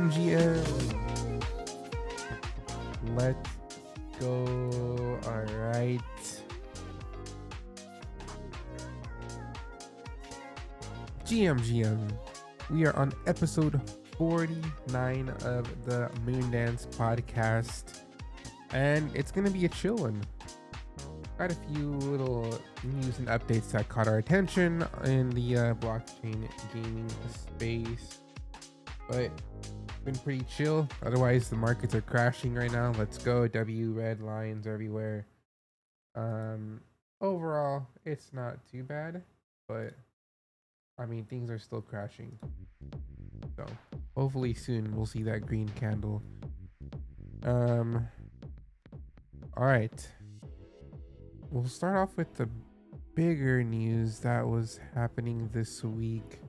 MGM. Let's go. All right. GM. We are on episode 49 of the Moondance Podcast, and it's going to be a chill one. Got a few little news and updates that caught our attention in the blockchain gaming space, but been pretty chill. Otherwise, the markets are crashing right now. Let's go. red lines everywhere. Overall, it's not too bad, but I mean, things are still crashing. So hopefully soon we'll see that green candle. All right. We'll start off with the bigger news that was happening this week.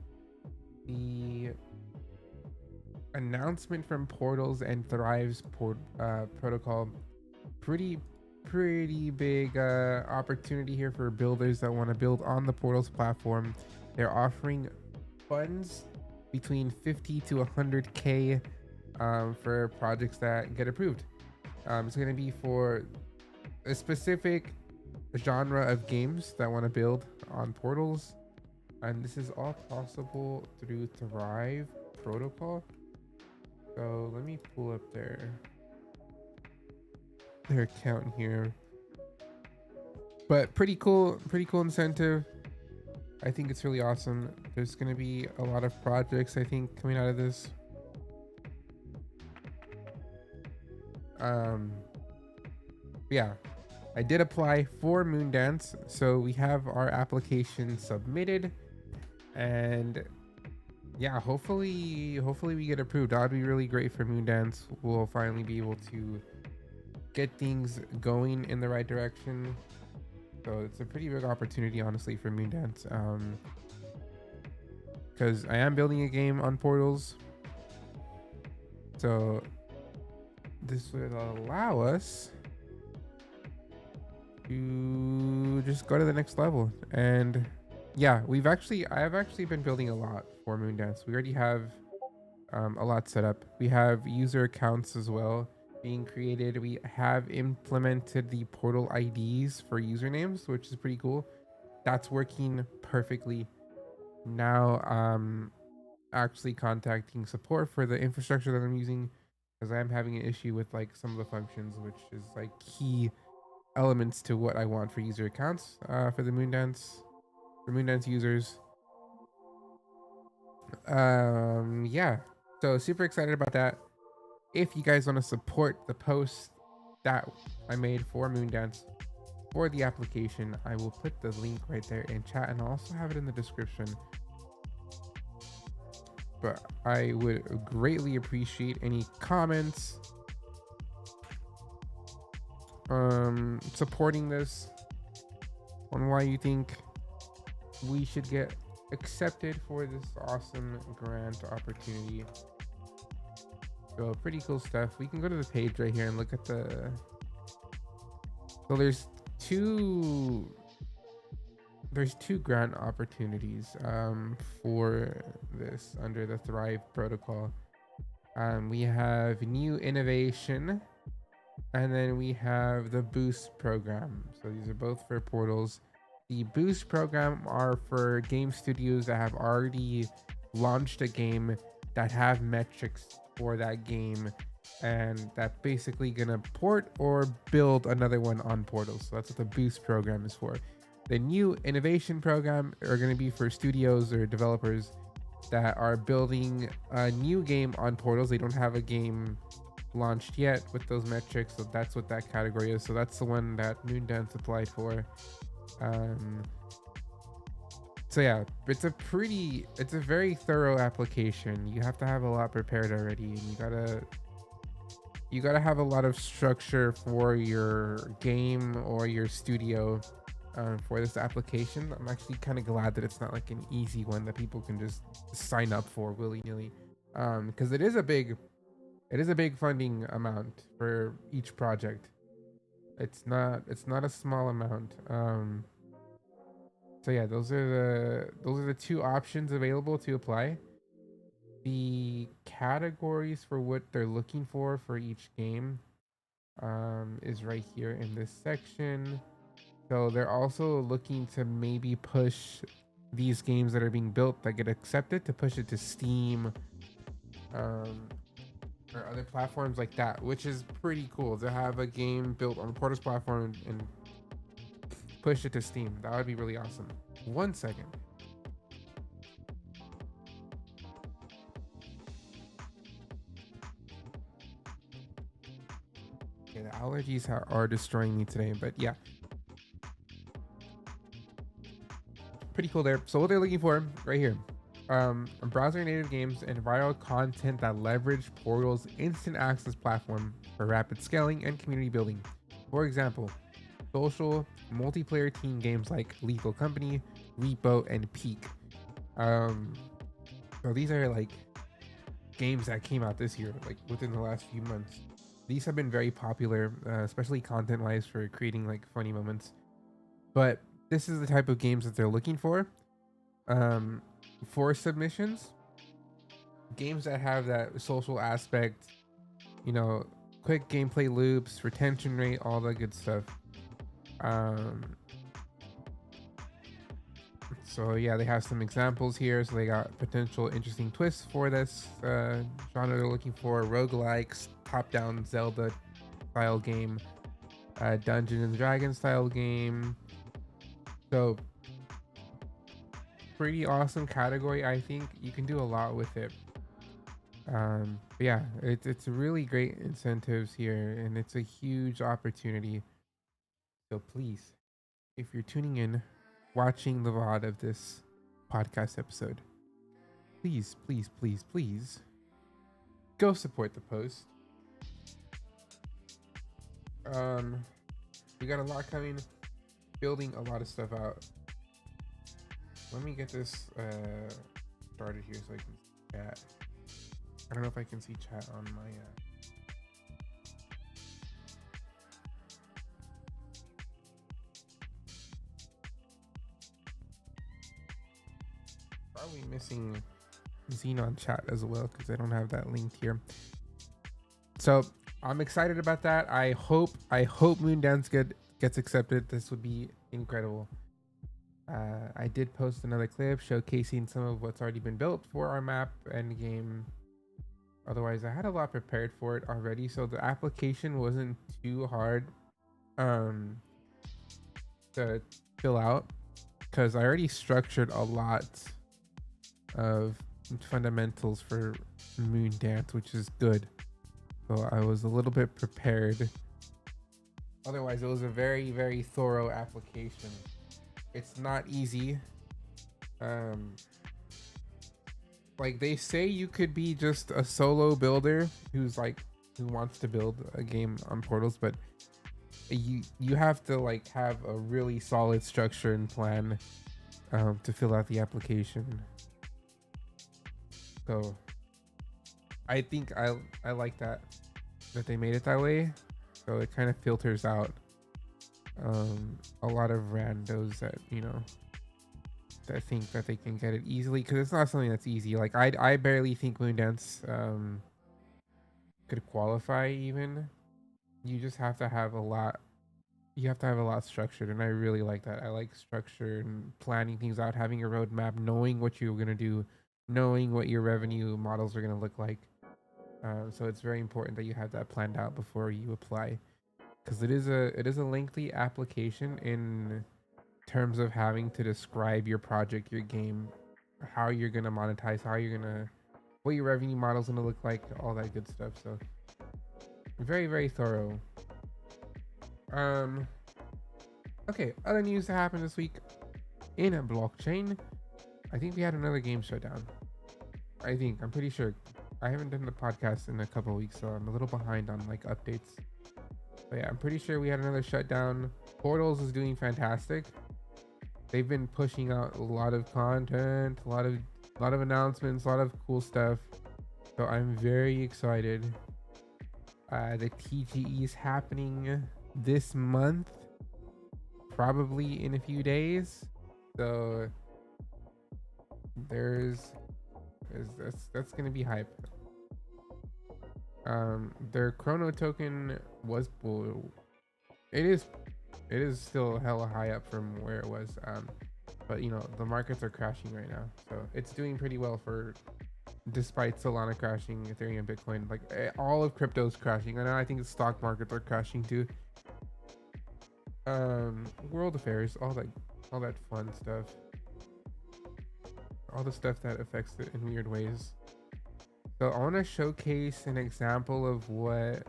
The announcement from Portals and Thrive's protocol. Pretty big opportunity here for builders that want to build on the Portals platform. They're offering funds between 50 to 100K for projects that get approved. It's going to be for a specific genre of games that want to build on Portals, and this is all possible through Thrive protocol. So let me pull up their account here. But pretty cool incentive. I think it's really awesome. There's going to be a lot of projects, I think, coming out of this. Yeah, I did apply for Moondance, so we have our application submitted, and yeah, hopefully we get approved. That would be really great for Moondance. We'll finally be able to get things going in the right direction. So it's a pretty big opportunity, honestly, for Moondance. Because I am building a game on Portals, so this would allow us to just go to the next level. And yeah, I've actually been building a lot for Moondance. We already have a lot set up. We have user accounts as well being created. We have implemented the portal IDs for usernames, which is pretty cool. That's working perfectly. Now actually contacting support for the infrastructure that I'm using, because I'm having an issue with like some of the functions, which is like key elements to what I want for user accounts for Moondance users. Yeah, so super excited about that. If you guys want to support the post that I made for Moondance for the application, I will put the link right there in chat, and I'll also have it in the description. But I would greatly appreciate any comments supporting this, on why you think we should get accepted for this awesome grant opportunity. So pretty cool stuff. We can go to the page right here and look at the. So there's two grant opportunities for this under the Thrive protocol. We have new innovation, and then we have the boost program. So these are both for portals. The boost program are for game studios that have already launched a game, that have metrics for that game, and that basically gonna port or build another one on portals. So that's what the boost program is for. The new innovation program are going to be for studios or developers that are building a new game on portals. They don't have a game launched yet with those metrics, so that's what that category is. So that's the one that Moondance applied for. So yeah, it's a very thorough application. You have to have a lot prepared already, and you gotta have a lot of structure for your game or your studio for this application. I'm actually kind of glad that it's not like an easy one that people can just sign up for willy-nilly, because it is a big funding amount for each project. It's not a small amount. So yeah, those are the two options available to apply. The categories for what they're looking for each game is right here in this section. So they're also looking to maybe push these games that are being built that get accepted, to push it to Steam, or other platforms like that, which is pretty cool to have a game built on the Portals platform and push it to Steam. That would be really awesome. 1 second. Okay, the allergies are destroying me today, but yeah. Pretty cool there. So what they're looking for right here, browser native games and viral content that leverage Portal's instant access platform for rapid scaling and community building. For example, social multiplayer team games like Lethal Company, Repo, and Peak. So these are like games that came out this year, like within the last few months. These have been very popular, especially content-wise, for creating like funny moments. But this is the type of games that they're looking for submissions. Games that have that social aspect, quick gameplay loops, retention rate, all that good stuff. So yeah, they have some examples here. So they got potential interesting twists for this genre. They're looking for roguelikes, top-down Zelda style game, Dungeons and Dragons style game. So pretty awesome category. I think you can do a lot with it. Yeah, it's really great incentives here, and it's a huge opportunity. So please, if you're tuning in, watching the VOD of this podcast episode, please, please, please, please go support the post. We got a lot coming, building a lot of stuff out. Let me get this started here so I can chat. I don't know if I can see chat on my probably missing Xenon chat as well because I don't have that linked here. So I'm excited about that. I hope Moondance gets accepted. This would be incredible. I did post another clip showcasing some of what's already been built for our map and game. Otherwise, I had a lot prepared for it already, so the application wasn't too hard to fill out because I already structured a lot of fundamentals for Moondance, which is good. So I was a little bit prepared. Otherwise, it was a very, very thorough application. It's not easy. Like they say you could be just a solo builder who wants to build a game on Portals, but you have to like have a really solid structure and plan to fill out the application. So I think I like that they made it that way. So it kind of filters out a lot of randos that that think that they can get it easily, because it's not something that's easy. Like I barely think Moondance could qualify even. You just have to have a lot. You have to have a lot structured, and I really like that. I like structure and planning things out, having a roadmap, knowing what you're gonna do, knowing what your revenue models are gonna look like. So it's very important that you have that planned out before you apply, because it is a lengthy application in terms of having to describe your project, your game, how you're gonna monetize, what your revenue model is gonna look like, all that good stuff. So very, very thorough. Okay, other news that happened this week in a blockchain. I think we had another game shutdown. I'm pretty sure. I haven't done the podcast in a couple of weeks, so I'm a little behind on like updates. But yeah, I'm pretty sure we had another shutdown. Portals is doing fantastic. They've been pushing out a lot of content, a lot of announcements, a lot of cool stuff. So I'm very excited. The TGE is happening this month, probably in a few days. So that's gonna be hype. Their chrono token was it is still hella high up from where it was, but the markets are crashing right now, so it's doing pretty well despite Solana crashing, Ethereum, Bitcoin, like all of crypto's crashing. And I think the stock markets are crashing too. World affairs, all that fun stuff, all the stuff that affects it in weird ways. So I want to showcase an example of what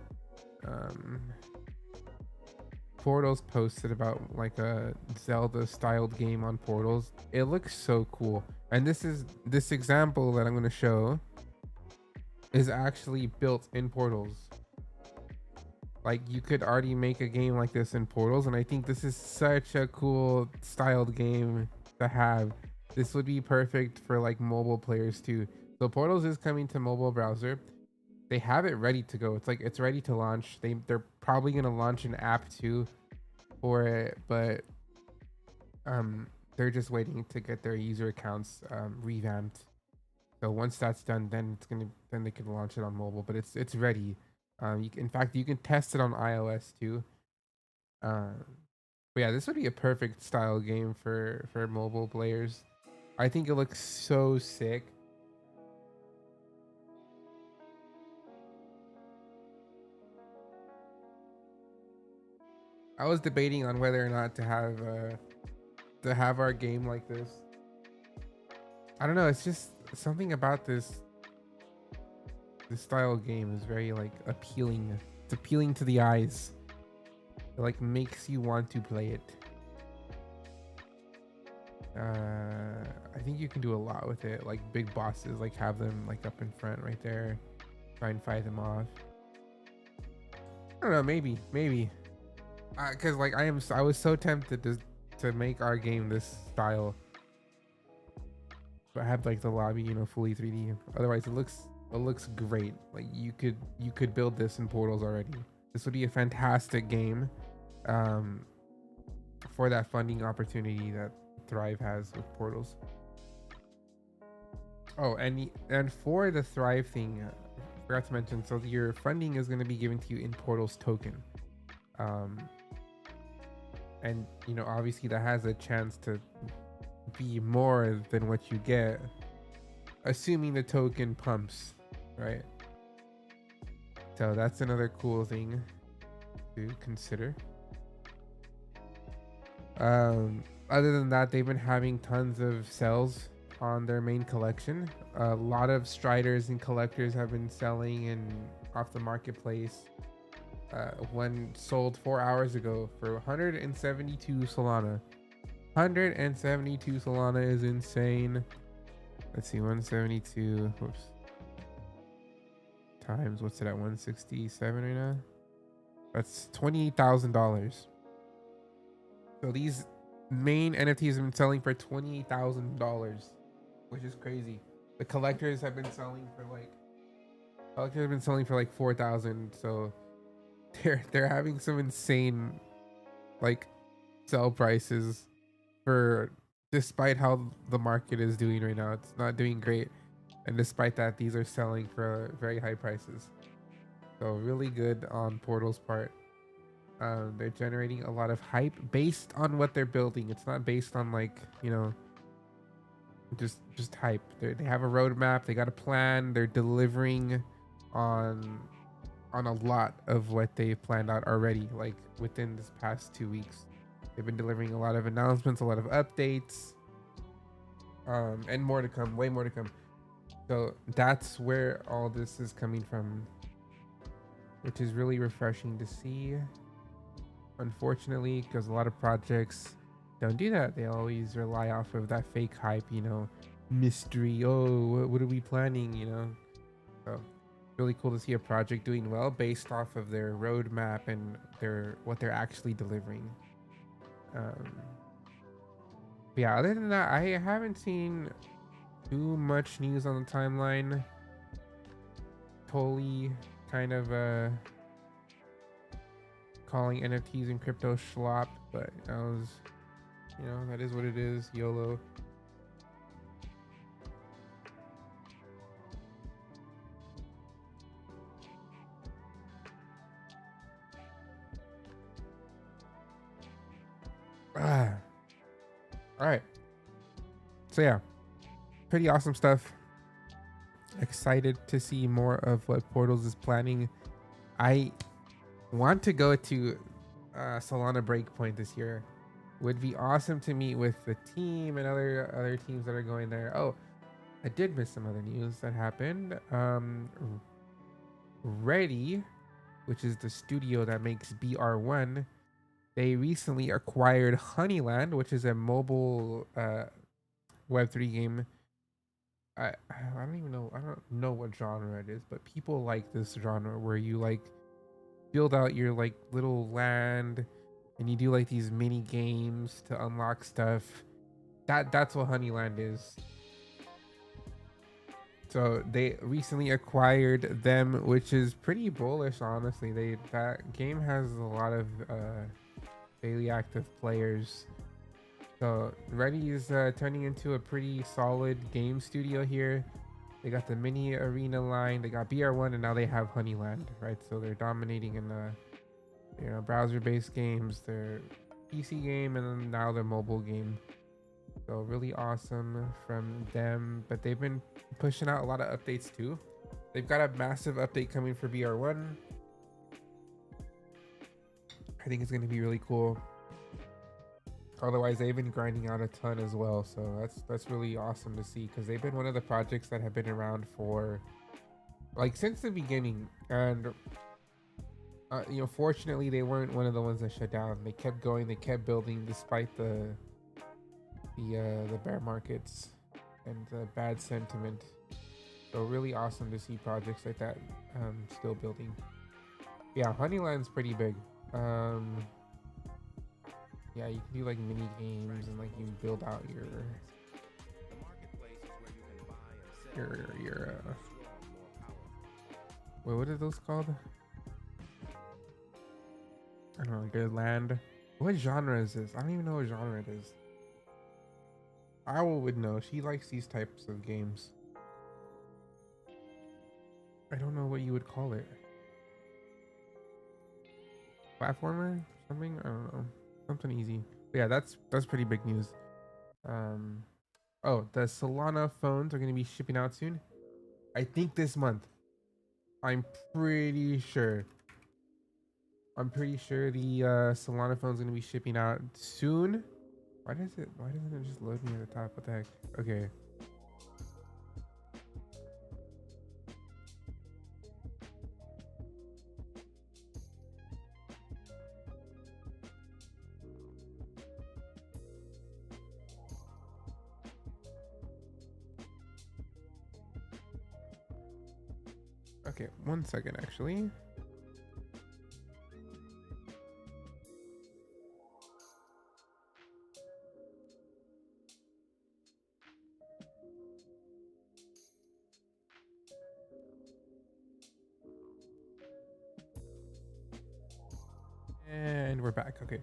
Portals posted about, like a Zelda styled game on Portals. It looks so cool. And this example that I'm going to show is actually built in Portals. Like you could already make a game like this in Portals, and I think this is such a cool styled game to have. This would be perfect for like mobile players too. So Portals is coming to mobile browser. They have it ready to go. It's ready to launch. They're probably gonna launch an app too for it, but they're just waiting to get their user accounts revamped. So once that's done, then they can launch it on mobile. But it's ready. In fact, you can test it on iOS too. But yeah, this would be a perfect style game for mobile players. I think it looks so sick. I was debating on whether or not to have our game like this. I don't know. It's just something about this style of game is very like appealing. It's appealing to the eyes. It like makes you want to play it. I think you can do a lot with it, like big bosses, like have them like up in front right there, try and fight them off. I don't know, maybe because like I was so tempted to make our game this style, but have like the lobby, you know, fully 3D. Otherwise it looks great. Like you could build this in Portals already. This would be a fantastic game um for that funding opportunity that Thrive has with Portals. Oh, and for the Thrive thing, forgot to mention, so your funding is going to be given to you in Portals token. Um and you know, obviously that has a chance to be more than what you get, assuming the token pumps, right? So that's another cool thing to consider. Other than that, they've been having tons of sales on their main collection. A lot of striders and collectors have been selling and off the marketplace. One sold 4 hours ago for 172 Solana. 172 Solana is insane. Let's see, 172. Whoops. Times what's it at 167 right now? That's $28,000. So these main NFTs have been selling for $28,000, which is crazy. The collectors have been selling for like 4,000. So they're having some insane like sell prices for, despite how the market is doing right now. It's not doing great, and despite that, these are selling for very high prices. So really good on Portal's part. They're generating a lot of hype based on what they're building. It's not based on like, you know, just hype. They have a roadmap. They got a plan. They're delivering on a lot of what they've planned out already. Like within this past 2 weeks, they've been delivering a lot of announcements, a lot of updates, and more to come. Way more to come. So that's where all this is coming from, which is really refreshing to see. Unfortunately, because a lot of projects don't do that. They always rely off of that fake hype, you know, mystery. Oh, what are we planning, you know? So really cool to see a project doing well based off of their roadmap and what they're actually delivering. But yeah, other than that, I haven't seen too much news on the timeline. Totally kind of calling NFTs and crypto schlop, but that was, you know, that is what it is. YOLO. All right. So yeah, pretty awesome stuff. Excited to see more of what Portals is planning. I want to go to Solana Breakpoint this year. Would be awesome to meet with the team and other teams that are going there. Oh, I did miss some other news that happened. Ready, which is the studio that makes BR1, they recently acquired Honeyland, which is a mobile Web3 game. I don't even know. I don't know what genre it is, but people like this genre where you like build out your like little land and you do like these mini games to unlock stuff. That's what Honeyland is. So they recently acquired them, which is pretty bullish, honestly. That game has a lot of daily active players. So Ready is turning into a pretty solid game studio here. They got the mini arena line, they got BR1, and now they have Honeyland, right? So they're dominating in browser-based games, their PC game, and then now their mobile game. So really awesome from them. But they've been pushing out a lot of updates too. They've got a massive update coming for BR1. I think it's going to be really cool. Otherwise, they've been grinding out a ton as well, so that's really awesome to see, because they've been one of the projects that have been around for like since the beginning, and fortunately they weren't one of the ones that shut down. They kept going, they kept building despite the the bear markets and the bad sentiment. So really awesome to see projects like that still building. Yeah, Honeyland's pretty big. Yeah, you can do like mini games and like you build out your wait, what are those called? I don't know, like your land. What genre is this? I don't even know what genre it is. Owl would know. She likes these types of games. I don't know what you would call it. Platformer? Something? I don't know. Something easy. But yeah, that's pretty big news. Oh, the Solana phones are gonna be shipping out soon. I think this month. I'm pretty sure. I'm pretty sure the Solana phone's gonna be shipping out soon. Why doesn't it just load me at the top? What the heck? Okay. Okay, 1 second actually. And we're back. Okay.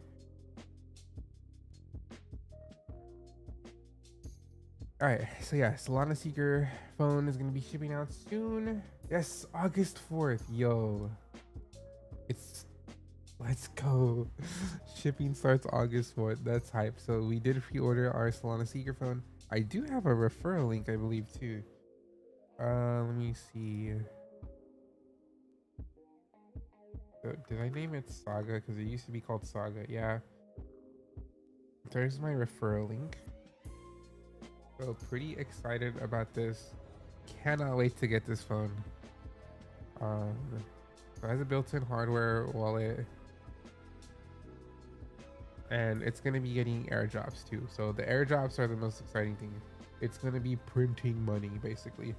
All right. So yeah, Solana Seeker phone is gonna be shipping out soon. Yes, August 4th. Yo, let's go. Shipping starts August 4th. That's hype. So we did pre-order our Solana Seeker phone. I do have a referral link, I believe, too. Let me see. Did I name it Saga? Because it used to be called Saga. Yeah. There's my referral link. So pretty excited about this. Cannot wait to get this phone. So it has a built-in hardware wallet. And it's going to be getting airdrops too. So the airdrops are the most exciting thing. It's going to be printing money basically.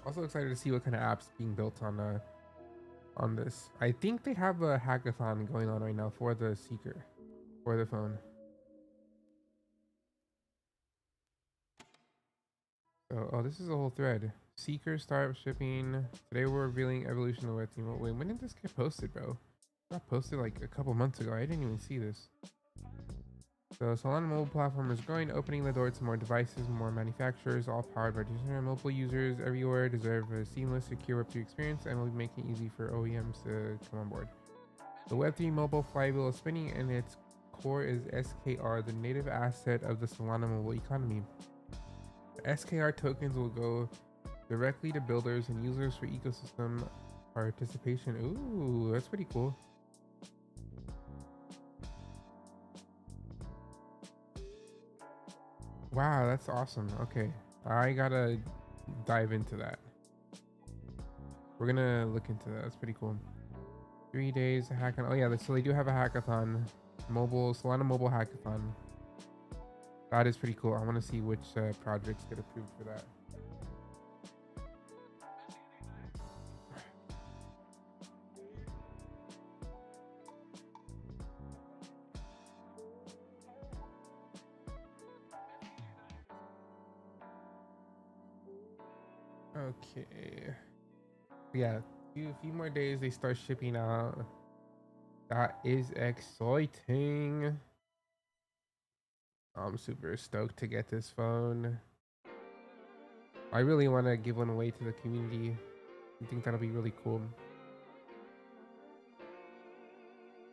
Also excited to see what kind of apps being built on this. I think they have a hackathon going on right now for the Seeker, for the phone. Oh, this is a whole thread. Seeker startup shipping. Today we're revealing evolution of Web 3. Wait, when did this get posted, bro? It got posted like a couple months ago. I didn't even see this. So Solana mobile platform is growing, opening the door to more devices, more manufacturers, all powered by digital mobile users everywhere deserve a seamless, secure Web3 experience, and will be making it easy for OEMs to come on board. The Web3 mobile flywheel is spinning, and its core is SKR, the native asset of the Solana mobile economy. SKR tokens will go directly to builders and users for ecosystem participation. Ooh, that's pretty cool. Wow, that's awesome. Okay, I gotta dive into that. We're gonna look into that. That's pretty cool. 3 days hackathon. Oh yeah, so they do have a hackathon, Solana mobile hackathon. That is pretty cool. I want to see which projects get approved for that. Okay. Yeah, a few more days they start shipping out. That is exciting. I'm super stoked to get this phone. I really want to give one away to the community. I think that'll be really cool.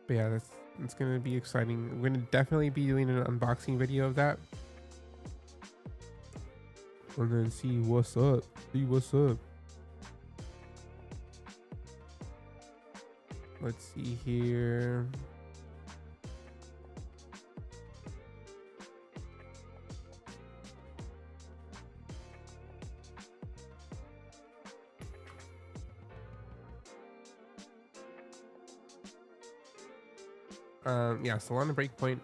But yeah, it's gonna be exciting. We're gonna definitely be doing an unboxing video of that. And then see what's up. Let's see here. Yeah, Solana Breakpoint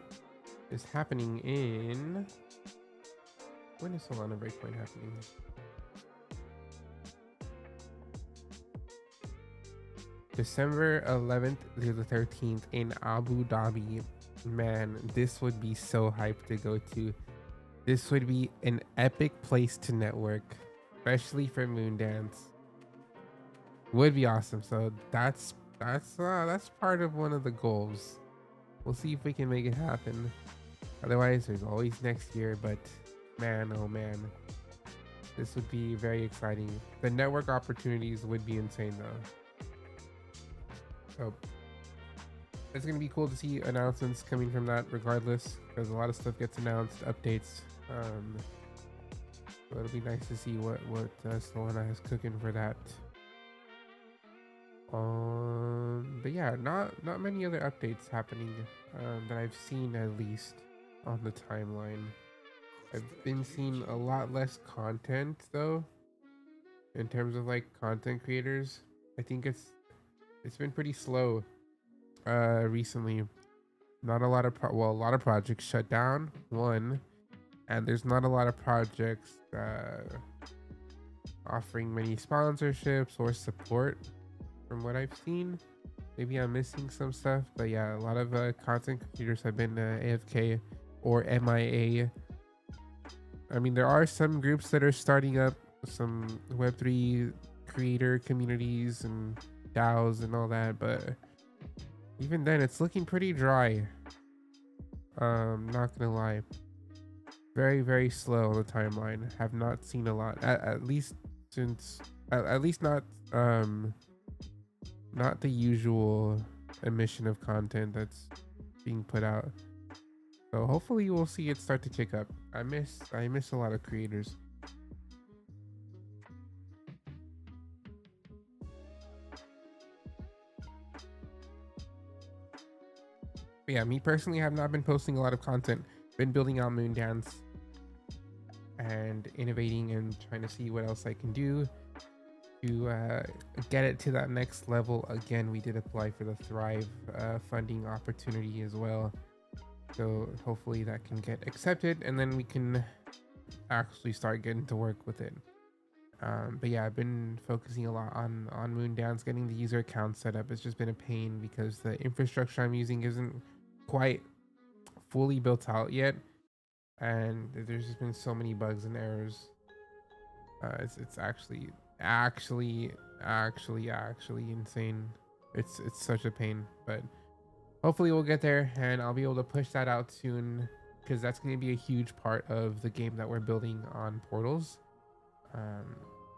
is happening in. When is Solana Breakpoint happening? December 11th to the 13th in Abu Dhabi. Man, this would be so hyped to go to. This would be an epic place to network, especially for Moondance. Would be awesome. So that's part of one of the goals. We'll see if we can make it happen. Otherwise, there's always next year. But man, oh man, this would be very exciting. The network opportunities would be insane though. So it's gonna be cool to see announcements coming from that, regardless, because a lot of stuff gets announced, updates. So it'll be nice to see what Solana has cooking for that. But yeah, not many other updates happening that I've seen, at least on the timeline. I've been seeing a lot less content though, in terms of like content creators. I think it's been pretty slow recently. Not a lot of a lot of projects shut down, one, and there's not a lot of projects offering many sponsorships or support from what I've seen. Maybe I'm missing some stuff, but yeah, a lot of content creators have been AFK or MIA. I mean, there are some groups that are starting up, some Web3 creator communities and DAOs and all that, but even then it's looking pretty dry. Not gonna lie, very slow on the timeline. Have not seen a lot, at least since at least not the usual emission of content that's being put out. So hopefully we'll see it start to kick up. I miss a lot of creators. But yeah, me personally have not been posting a lot of content. Been building out Moondance and innovating and trying to see what else I can do to get it to that next level. Again, we did apply for the Thrive funding opportunity as well. So hopefully that can get accepted and then we can actually start getting to work with it. But yeah, I've been focusing a lot on Moondance, getting the user account set up. It's just been a pain because the infrastructure I'm using isn't quite fully built out yet, and there's just been so many bugs and errors. It's actually insane. It's such a pain, but hopefully we'll get there and I'll be able to push that out soon, because that's going to be a huge part of the game that we're building on Portals.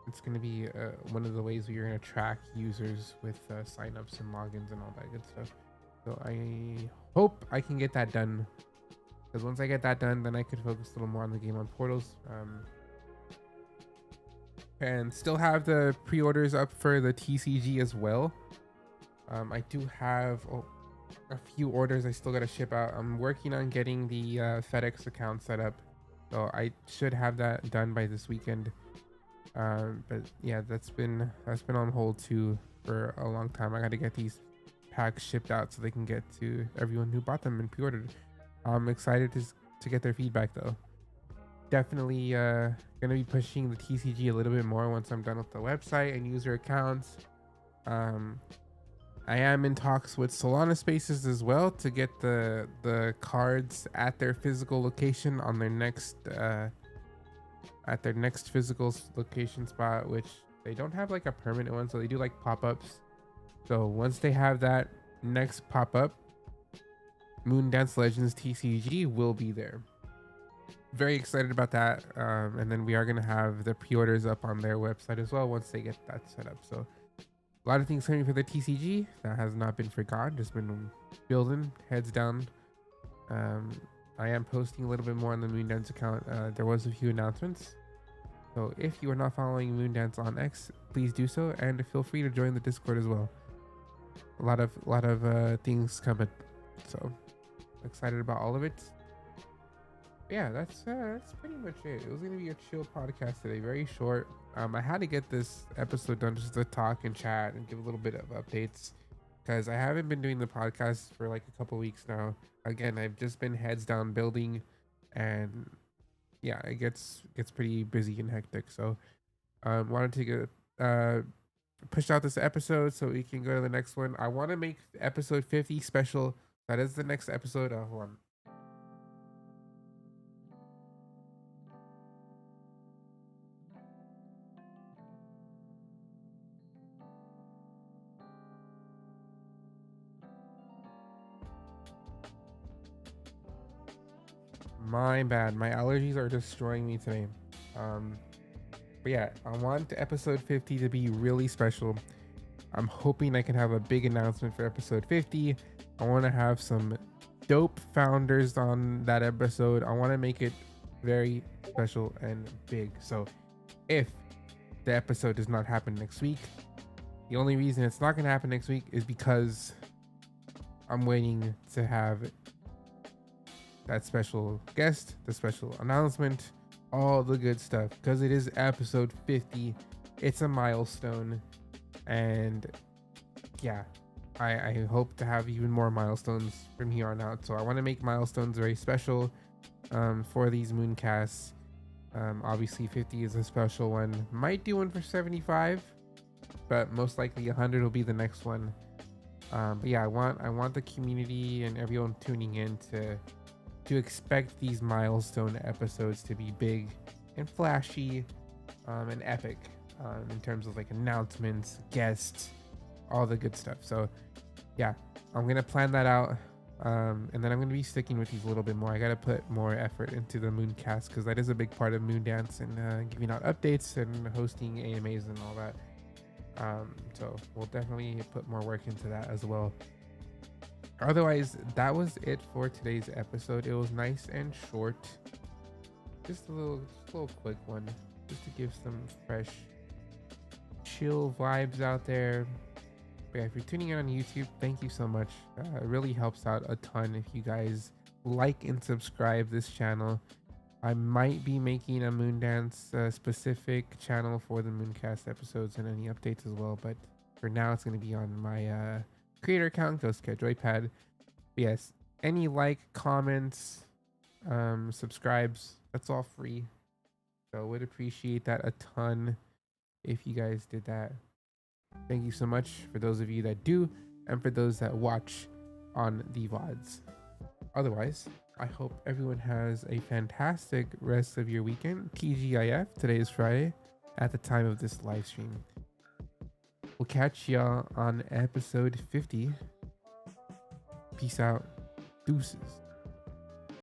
It's going to be one of the ways we're going to track users with signups and logins and all that good stuff. So I hope I can get that done, because once I get that done, then I could focus a little more on the game on Portals. And still have the pre-orders up for the TCG as well. I do have a few orders I still got to ship out. I'm working on getting the FedEx account set up, so I should have that done by this weekend. But yeah, that's been on hold too for a long time. I got to get these packs shipped out so they can get to everyone who bought them and pre-ordered. I'm excited to get their feedback though. Definitely gonna be pushing the TCG a little bit more once I'm done with the website and user accounts. I am in talks with Solana Spaces as well to get the cards at their physical location on their next physical location spot, which they don't have like a permanent one, so they do like pop-ups. So once they have that next pop-up, Moondance Legends TCG will be there. Very excited about that. And then we are going to have the pre-orders up on their website as well once they get that set up. So a lot of things coming for the TCG that has not been forgotten, just been building heads down. I am posting a little bit more on the Moondance account. There was a few announcements, so if you are not following Moondance on X, please do so, and feel free to join the Discord as well. A lot of things coming, so excited about all of it. Yeah, that's pretty much it. It was gonna be a chill podcast today, very short. I had to get this episode done just to talk and chat and give a little bit of updates. because I haven't been doing the podcast for like a couple weeks now. Again, I've just been heads down building, and yeah, it gets pretty busy and hectic. So wanted to get push out this episode so we can go to the next one. I want to make episode 50 special. That is the next episode. Hold on. My bad. My allergies are destroying me today. Um, but yeah, I want episode 50 to be really special. I'm hoping I can have a big announcement for episode 50. I want to have some dope founders on that episode. I want to make it very special and big. So if the episode does not happen next week, the only reason it's not going to happen next week is because I'm waiting to have that special guest, the special announcement, all the good stuff, because it is episode 50. It's a milestone, and yeah, I hope to have even more milestones from here on out. So I want to make milestones very special for these mooncasts. Obviously 50 is a special one. Might do one for 75, but most likely 100 will be the next one. But yeah, I want the community and everyone tuning in to expect these milestone episodes to be big and flashy and epic in terms of like announcements, guests, all the good stuff. So yeah, I'm gonna plan that out, and then I'm gonna be sticking with these a little bit more. I gotta put more effort into the Mooncast because that is a big part of Moondance and giving out updates and hosting AMAs and all that. So we'll definitely put more work into that as well. Otherwise, that was it for today's episode. It was nice and short, just a little quick one, just to give some fresh, chill vibes out there. But yeah, if you're tuning in on YouTube, thank you so much. It really helps out a ton if you guys like and subscribe this channel. I might be making a Moondance specific channel for the Mooncast episodes and any updates as well, but for now it's going to be on my creator account, GhostcatJoypad. Yes, any like, comments, subscribes, that's all free. So would appreciate that a ton if you guys did that. Thank you so much for those of you that do, and for those that watch on the VODs. Otherwise, I hope everyone has a fantastic rest of your weekend. TGIF, today is Friday at the time of this live stream. We'll catch y'all on episode 50. Peace out. Deuces.